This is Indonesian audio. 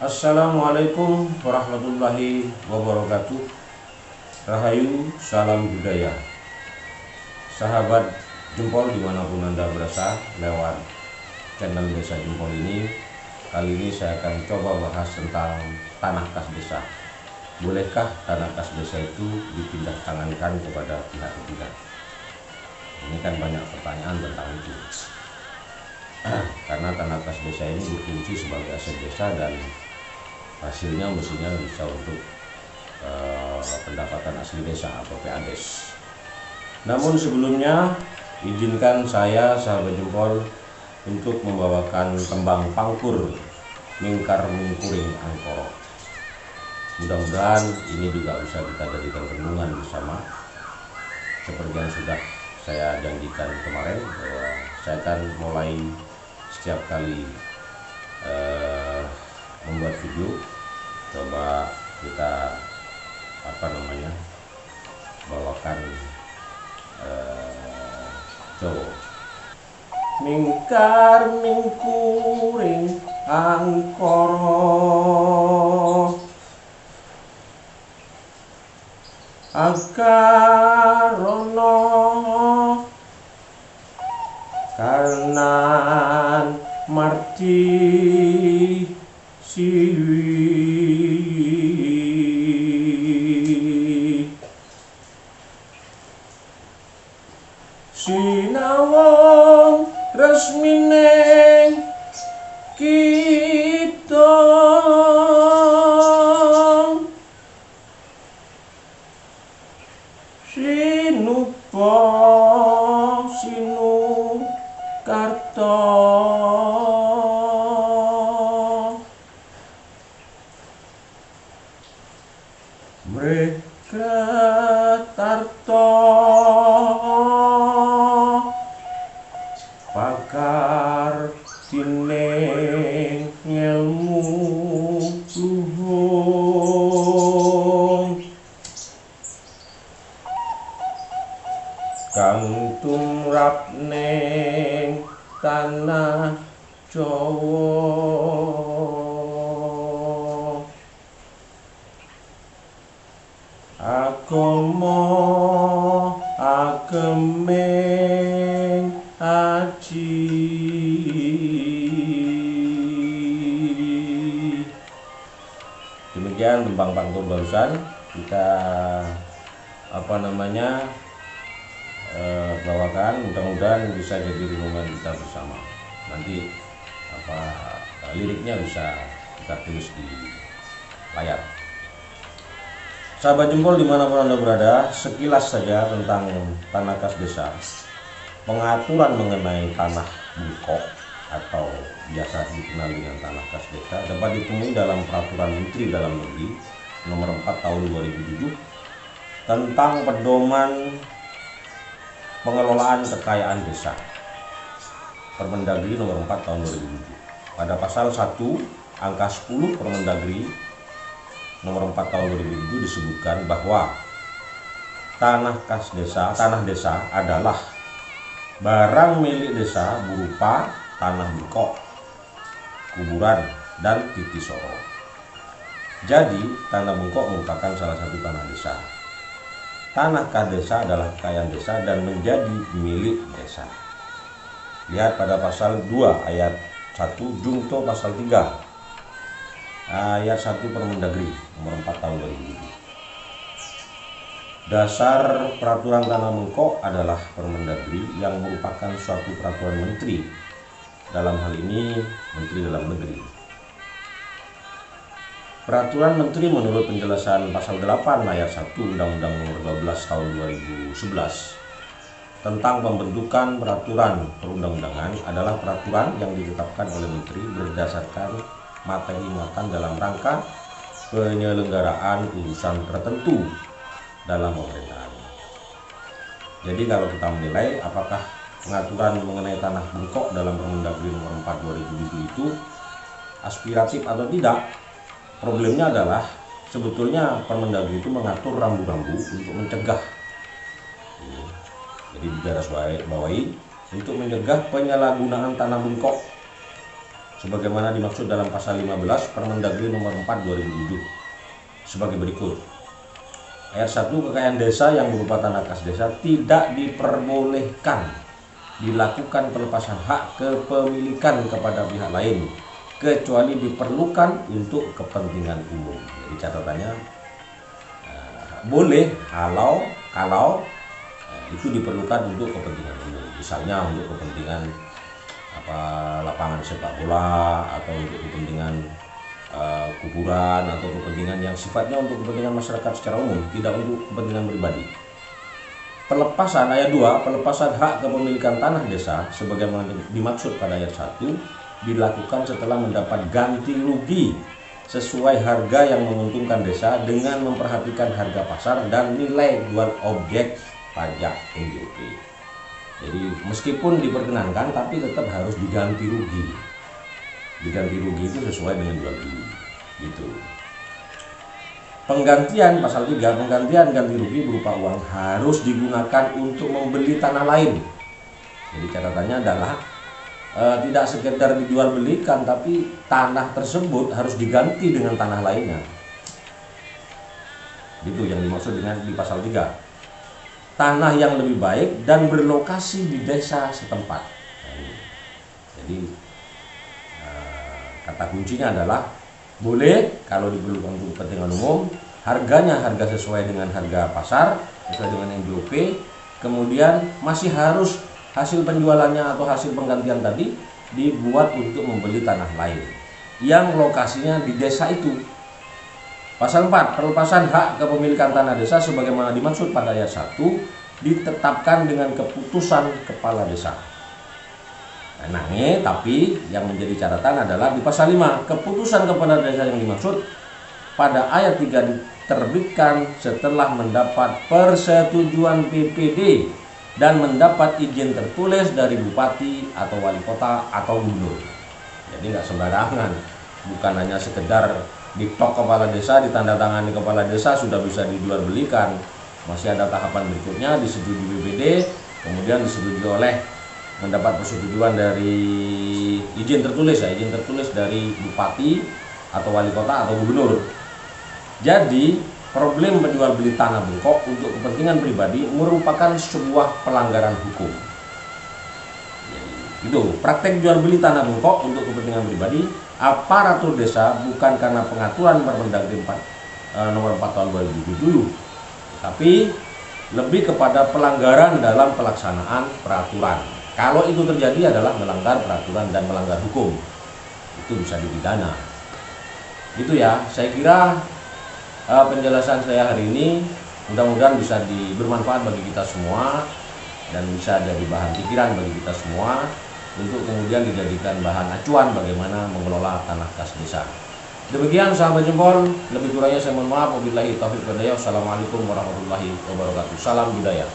Assalamualaikum warahmatullahi wabarakatuh. Rahayu, salam budaya. Sahabat Jempol dimanapun Anda berada lewat channel Desa Jempol ini, kali ini saya akan coba bahas tentang tanah kas desa. Bolehkah tanah kas desa itu dipindah tangankan kepada pihak ketiga? Ini kan banyak pertanyaan tentang itu. Karena tanah kas desa ini berfungsi sebagai aset desa dan hasilnya mestinya bisa untuk pendapatan asli desa atau PADES. Namun sebelumnya izinkan saya sahabat Jempol untuk membawakan tembang pangkur Mingkar Mingkuring Angkoro. Mudah-mudahan ini juga bisa kita jadikan renungan bersama. Seperti yang sudah saya janjikan kemarin bahwa saya akan mulai setiap kali membuat video, coba kita bawakan Jawa. Mingkar mingkuring angkoro agarono karenan marti siwi sinawang resmine kita sinupa sinukarta Mrekretarta pakar tining ngelmu luhung kang tumrap ning tanah Jawa. Agama ageming aji demikian tembang pangkur barusan kita bawakan, mudah-mudahan bisa jadi renungan kita bersama. Nanti liriknya bisa kita tulis di layar. Sahabat Jempol dimanapun Anda berada, sekilas saja tentang tanah kas desa. Pengaturan mengenai tanah bengkok atau biasa dikenal dengan tanah kas desa dapat ditemui dalam Peraturan Menteri Dalam Negeri Nomor 4 Tahun 2007 tentang pedoman pengelolaan kekayaan desa. Permendagri Nomor 4 Tahun 2007. Pada pasal 1 angka 10 Permendagri Nomor 4 Tahun 2007 disebutkan bahwa tanah desa adalah barang milik desa berupa tanah bengkok, kuburan, dan titi soro. Jadi, tanah bengkok merupakan salah satu tanah desa. Tanah kas desa adalah kekayaan desa dan menjadi milik desa. Lihat pada pasal 2 ayat 1 Jungto pasal 3 ayat 1 Permendagri Nomor 4 Tahun 2007. Dasar peraturan tanah bengkok adalah Permendagri yang merupakan suatu peraturan menteri, dalam hal ini Menteri Dalam Negeri. Peraturan menteri menurut penjelasan pasal 8 ayat 1 Undang-Undang Nomor 12 Tahun 2011 tentang pembentukan peraturan perundang-undangan adalah peraturan yang ditetapkan oleh menteri berdasarkan materi muatan dalam rangka penyelenggaraan urusan tertentu dalam pemerintahan. Jadi kalau kita menilai apakah pengaturan mengenai tanah bengkok dalam Permendagri Nomor 4 2007 itu aspiratif atau tidak, problemnya adalah sebetulnya Permendagri itu mengatur rambu-rambu untuk mencegah, jadi digarisbawahi untuk mencegah penyalahgunaan tanah bengkok sebagaimana dimaksud dalam pasal 15 Permendagri nomor 4 2007 sebagai berikut. Ayat 1, kekayaan desa yang berupa tanah kas desa tidak diperbolehkan dilakukan pelepasan hak kepemilikan kepada pihak lain kecuali diperlukan untuk kepentingan umum. Jadi catatannya boleh kalau itu diperlukan untuk kepentingan umum, misalnya untuk kepentingan lapangan sepak bola, atau untuk kepentingan kuburan, atau kepentingan yang sifatnya untuk kepentingan masyarakat secara umum, tidak untuk kepentingan pribadi. Pelepasan ayat 2, pelepasan hak kepemilikan tanah desa sebagaimana dimaksud pada ayat 1 dilakukan setelah mendapat ganti rugi sesuai harga yang menguntungkan desa dengan memperhatikan harga pasar dan nilai jual objek pajak NJOP. Jadi meskipun diperkenankan tapi tetap harus diganti rugi. Diganti rugi itu sesuai dengan jual beli gitu. Penggantian pasal 3, penggantian ganti rugi berupa uang harus digunakan untuk membeli tanah lain. Jadi catatannya adalah tidak sekedar dijual belikan, tapi tanah tersebut harus diganti dengan tanah lainnya. Itu yang dimaksud dengan di pasal 3. Tanah yang lebih baik dan berlokasi di desa setempat. Jadi kata kuncinya adalah boleh kalau diperlukan untuk kepentingan umum, harganya harga sesuai dengan harga pasar, sesuai dengan NJOP, kemudian masih harus hasil penjualannya atau hasil penggantian tadi dibuat untuk membeli tanah lain yang lokasinya di desa itu. Pasal 4, pelepasan hak kepemilikan tanah desa sebagaimana dimaksud pada ayat 1 ditetapkan dengan keputusan kepala desa. Nah, tapi yang menjadi catatan adalah di pasal 5, keputusan kepala desa yang dimaksud pada ayat 3 diterbitkan setelah mendapat persetujuan BPD dan mendapat izin tertulis dari bupati atau wali kota atau gubernur. Jadi nggak sembarangan, bukan hanya sekedar ditok kepala desa, ditandatangani kepala desa sudah bisa dijual belikan. Masih ada tahapan berikutnya, disetujui BPD, kemudian disetujui oleh mendapat persetujuan dari izin tertulis dari bupati atau wali kota atau gubernur. Jadi problem menjual beli tanah bengkok untuk kepentingan pribadi merupakan sebuah pelanggaran hukum. Itu praktek jual beli tanah bengkok untuk kepentingan pribadi aparatur desa bukan karena pengaturan Permendagri nomor 4 tahun 2007, tapi lebih kepada pelanggaran dalam pelaksanaan peraturan. Kalau itu terjadi adalah melanggar peraturan dan melanggar hukum, itu bisa dipidana. Gitu ya, saya kira penjelasan saya hari ini mudah-mudahan bisa bermanfaat bagi kita semua dan bisa jadi bahan pikiran bagi kita semua untuk kemudian dijadikan bahan acuan bagaimana mengelola tanah kas desa. Demikian sahabat Jempol, lebih kurangnya saya mohon maaf. Wabillahi taufiq wal hidayah. Wassalamualaikum warahmatullahi wabarakatuh. Salam budaya.